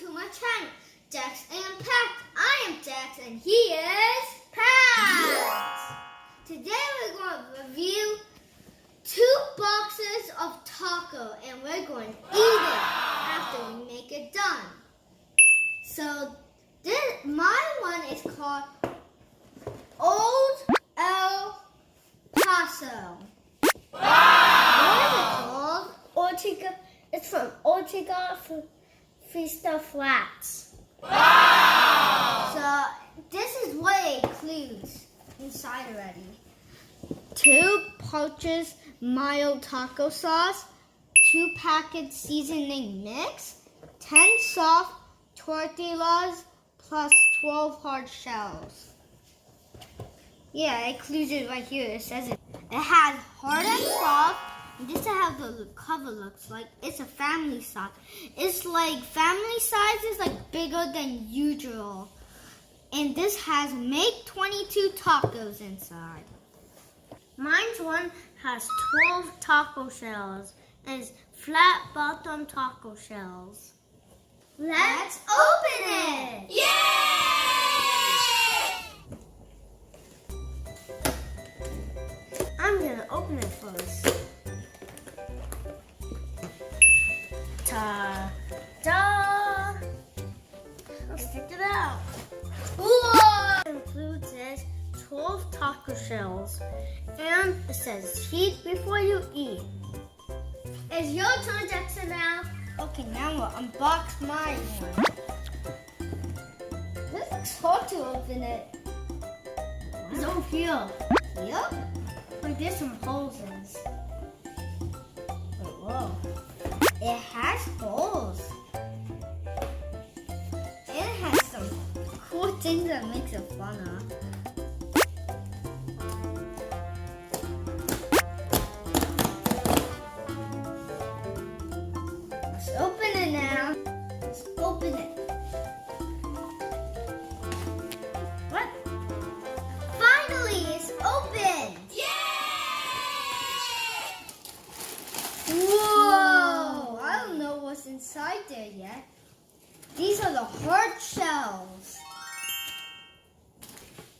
to my channel, Jax and Pax. I am Jax and he is Pax. Today we're going to review 2 boxes of taco and we're going to eat it after we make it done. So my one is called Old El Paso. What is it called? Ortega. It's from Ortega Fiesta Flats. Wow! So this is what it includes inside already. 2 pouches mild taco sauce, 2 packets seasoning mix, 10 soft tortillas plus 12 hard shells. Yeah, it includes it right here. It says it. It has hard and soft. And this is how the cover looks like. It's a family size. It's like family size is like bigger than usual. And this has make 22 tacos inside. Mine's one has 12 taco shells and it's flat bottom taco shells. Let's open it! Yay! I'm gonna open it first. Ta-da! Let's stick it out. Whoa! It includes this 12 taco shells and it says heat before you eat. It's your turn, Jackson, now. Okay, now we'll unbox my one. This looks hard to open it. It's over here. Yep. Like there's some holes in it. Whoa. It has holes. And it has some cool things that makes it funner. Let's open it now. Let's open it. What? Finally, it's open. Whoa! I don't know what's inside there yet. These are the hard shells.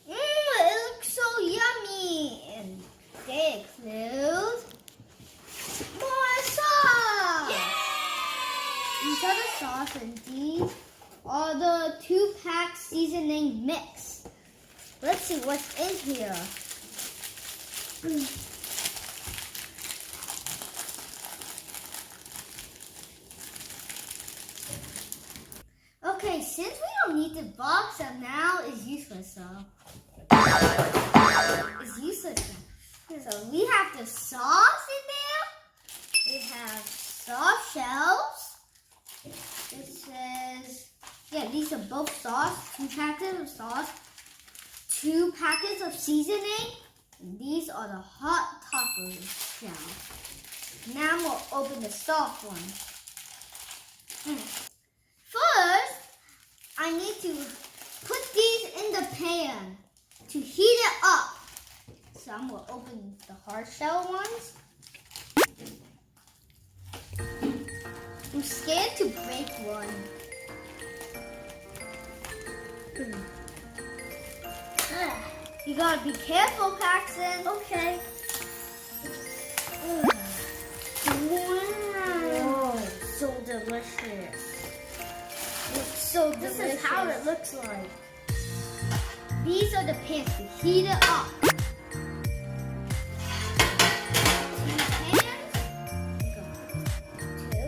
It looks so yummy. And they include more sauce. These are the sauce and these are the 2-pack seasoning mix. Let's see what's in here. Okay, since we don't need the box up now, it's useless, so. It's useless. So we have the sauce in there. We have soft shells. It says, yeah, these are both sauce. 2 packets of sauce. 2 packets of seasoning. And these are the hot taco shells. Now we'll open the soft one. First, I need to put these in the pan to heat it up. So I'm going to open the hard shell ones. I'm scared to break one. You gotta be careful, Paxton. Okay. Wow. So delicious. It's so delicious. This is how it looks like. These are the pans to heat it up. 2 pans. 2.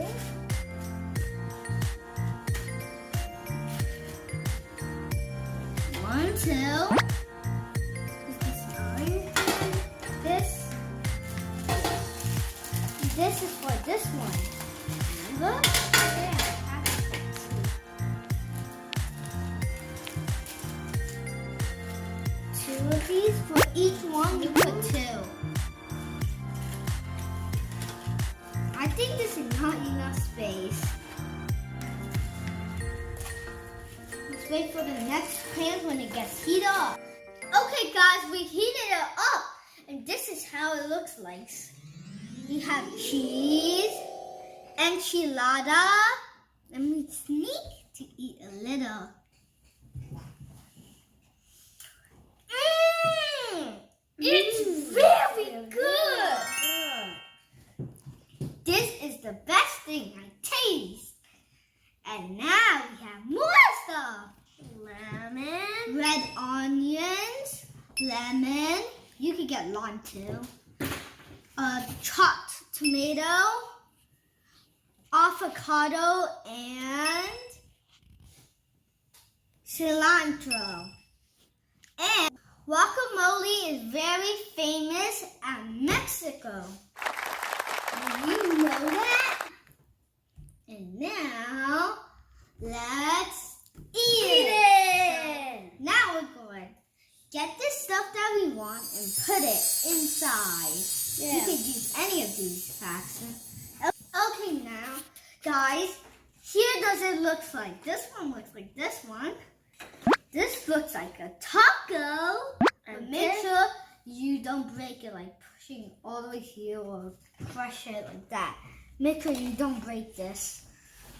1, 2. Is this 9? This is for this one. Remember? Yeah. 2 of these. For each one, you put 2. I think this is not enough space. Let's wait for the next pan when it gets heated up. Okay, guys, we heated it up, and this is how it looks like. We have cheese, enchilada. Let me sneak to middle. It's very good. This is the best thing I taste. And now we have more stuff. Lemon. Red onions, lemon. You could get lime too. Chopped tomato, avocado, and cilantro. And guacamole is very famous at Mexico. Do you know that? And now, let's eat it. Now we're going to get the stuff that we want and put it inside. Yeah. You could use any of these, Paxton. Okay, now, guys, here does it look like. This one looks like this one. This looks like a taco. And make sure you don't break it like pushing all the way here or crush it like that. Make sure you don't break this.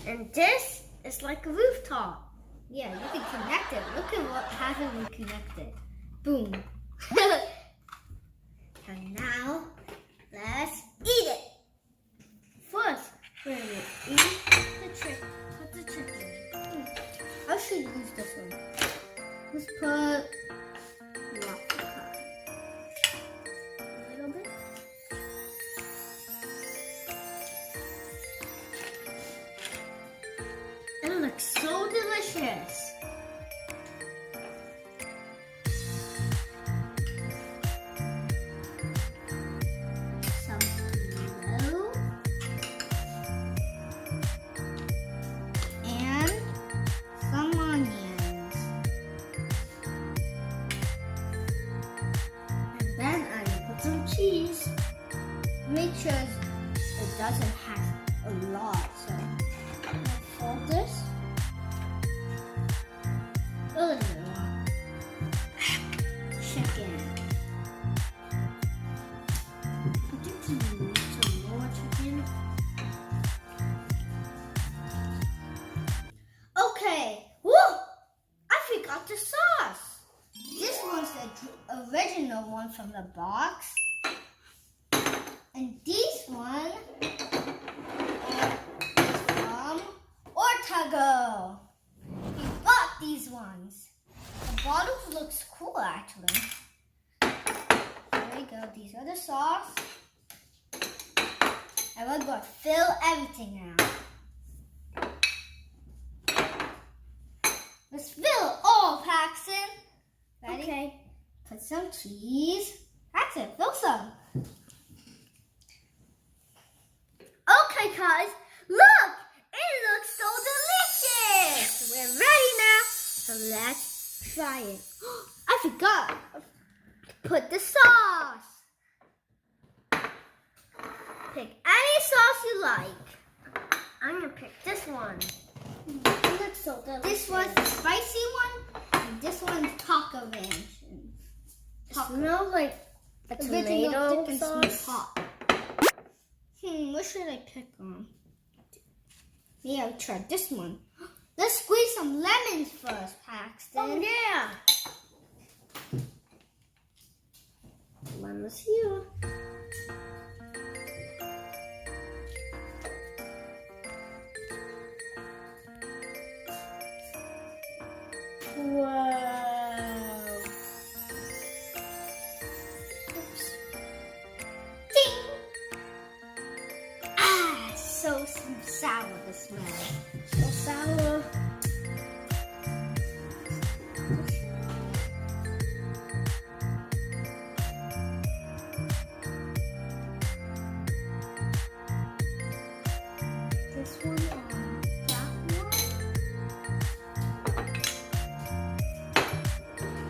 And this is like a rooftop. Yeah, you can connect it. Look at what happens when you connect it. Boom. And now, let's eat it. First, we're going to eat put the chicken. I should use this one. Let's put avocado. A little bit. It looks so delicious. Some tomato. And some onions. And then I will put some cheese. Make sure it doesn't have a lot. So let's fold this. A little bit more. Chicken. I think you need some more chicken. Okay. Woo! I forgot the sauce. This one's the original one from the box. And this one is from Ortego. We got these ones. The bottle looks cool, actually. There we go. These are the sauce. And we're going to fill everything out. Let's fill it all, Paxton. Ready? Okay. Put some cheese. Paxton, fill some. Okay, guys, look! It looks so delicious! We're ready now, so let's try it. I forgot to put the sauce. Pick any sauce you like. I'm going to pick this one. It looks so delicious. This one's the spicy one, and this one's taco ranch. It smells like a tomato sauce. Hot. What should I pick on? Maybe I'll try this one. Let's squeeze some lemons first, Paxton. Oh, yeah. Lemons here. Wow. Oops. Ding! Ah, so sour the smell. So sour. This one on that one.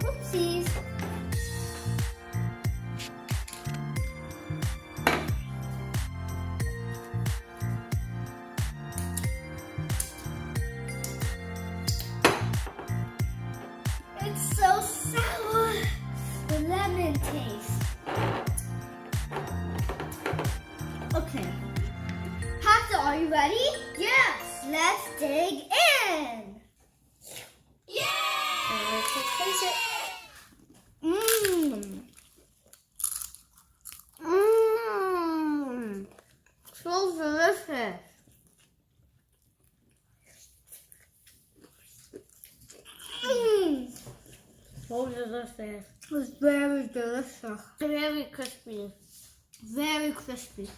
Whoopsies. It's so sour. The lemon taste. Okay. Paxton, are you ready? Yes. Let's dig in. So delicious. It's very delicious. Very crispy. Very crispy.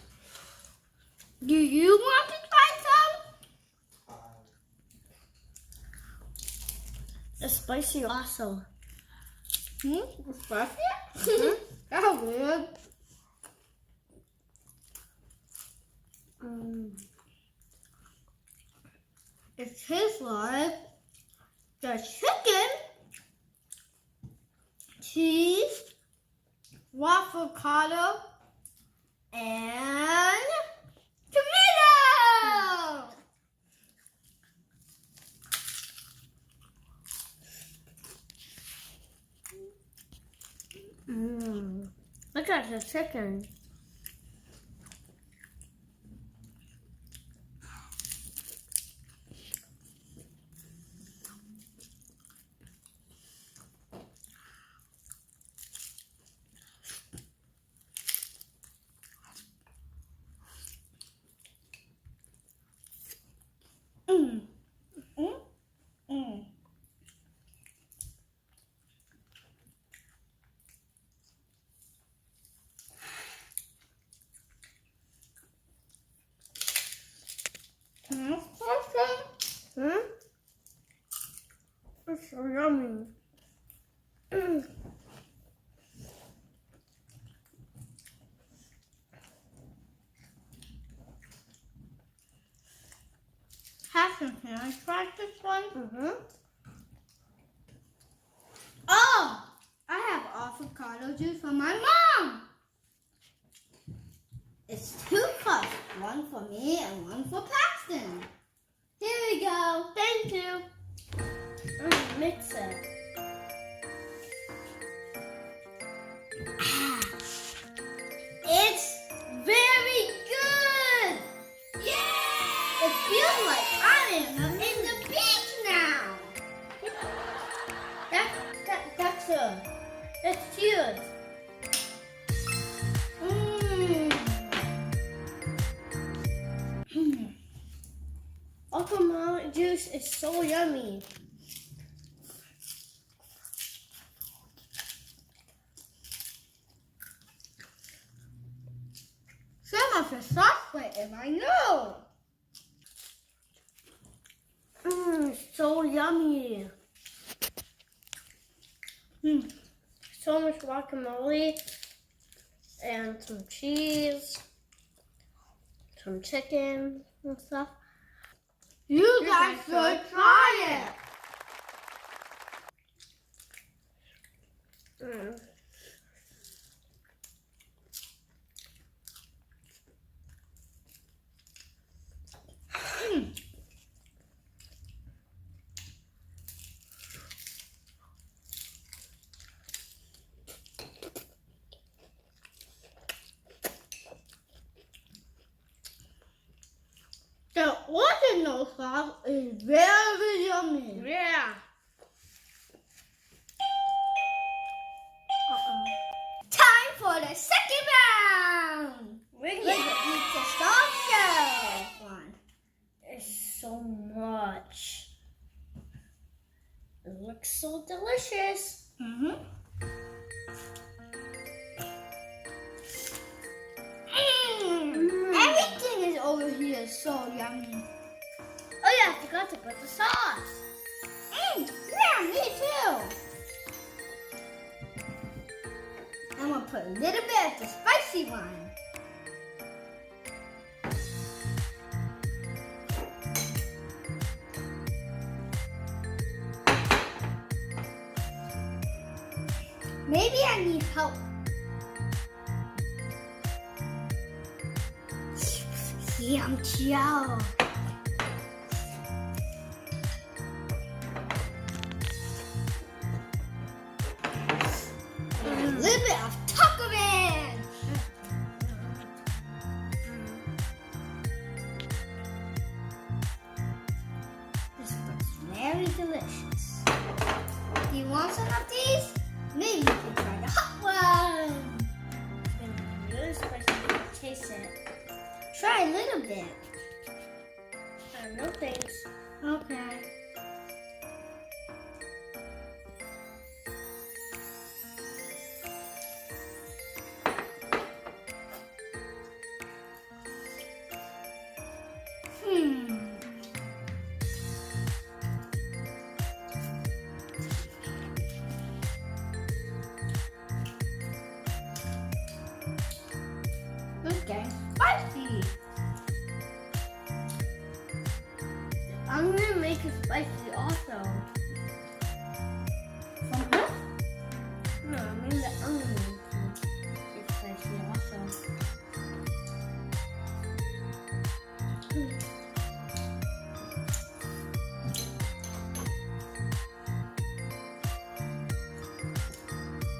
Do you want to try some? It's spicy also. It's spicy? Mhm. That's weird. It tastes like the chicken, cheese, avocado, and tomato. Look at the chicken. It's so yummy. Passion, can I try this one? Mm-hmm. Oh, I have avocado juice for my mom. It's 2 cups, one for me and one for Paxton. Here we go. Thank you. Mix it. It's very good. Yay! It feels like I'm in the beach now. That's cute. Guacamole juice is so yummy. Some of the sauce went in my nose. So yummy. So much guacamole and some cheese, some chicken and stuff. You guys should try it. The original sauce is very yummy. Yeah. Time for the second round. We're Let's eat the soft shell one. It's so much. It looks so delicious. Everything is over here so yummy. Oh yeah, I forgot to put the sauce. Yeah, me too. I'm gonna put a little bit of the spicy one. Maybe I need help. Yum, chow. A little bit of taco man. This looks very delicious. Do you want some of these? Maybe you can try the hot one. It's gonna be really spicy. Taste it. Try a little bit. No thanks. Okay. I'm gonna make it spicy also. From this? No, I mean the onion is spicy also.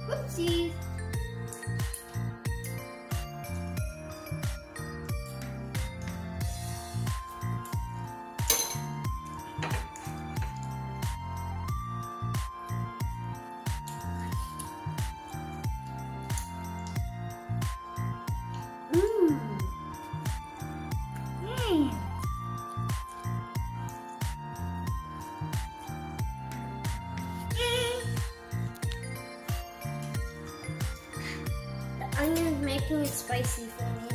Whoopsies. The onion's making it spicy for me.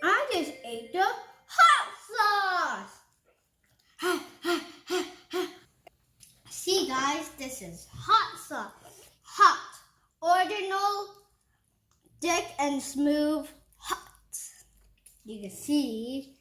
I just ate the hot sauce. See guys, this is hot sauce. Hot, ordinal, thick and smooth, hot. You can see.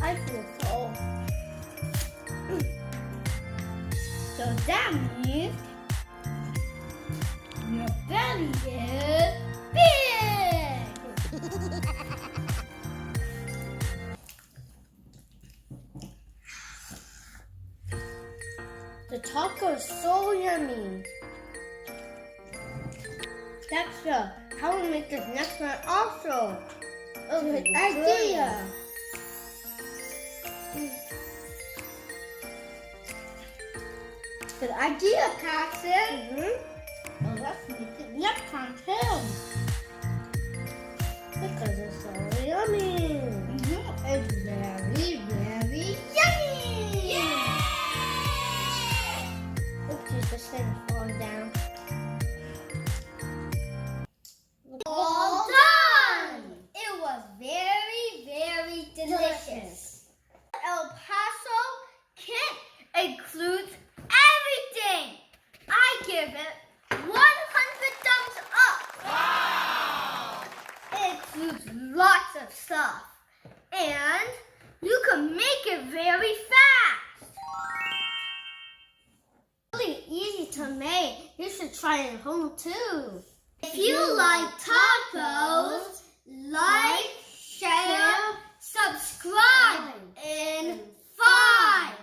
I feel full. So that means your belly is big. The taco is so yummy. Dexter, how will we make this next one also? Good idea. Good idea, Paxton. Well, let's make it next time too. Because it's so yummy. It's very, very yummy. Oopsies, this thing is falling down. All done. It was very, very delicious. El Paso kit includes everything. I give it 100 thumbs up. Wow! It includes lots of stuff. And you can make it very fast. Really easy to make. You should try it at home too. If you like tacos, like, share, subscribe in 5,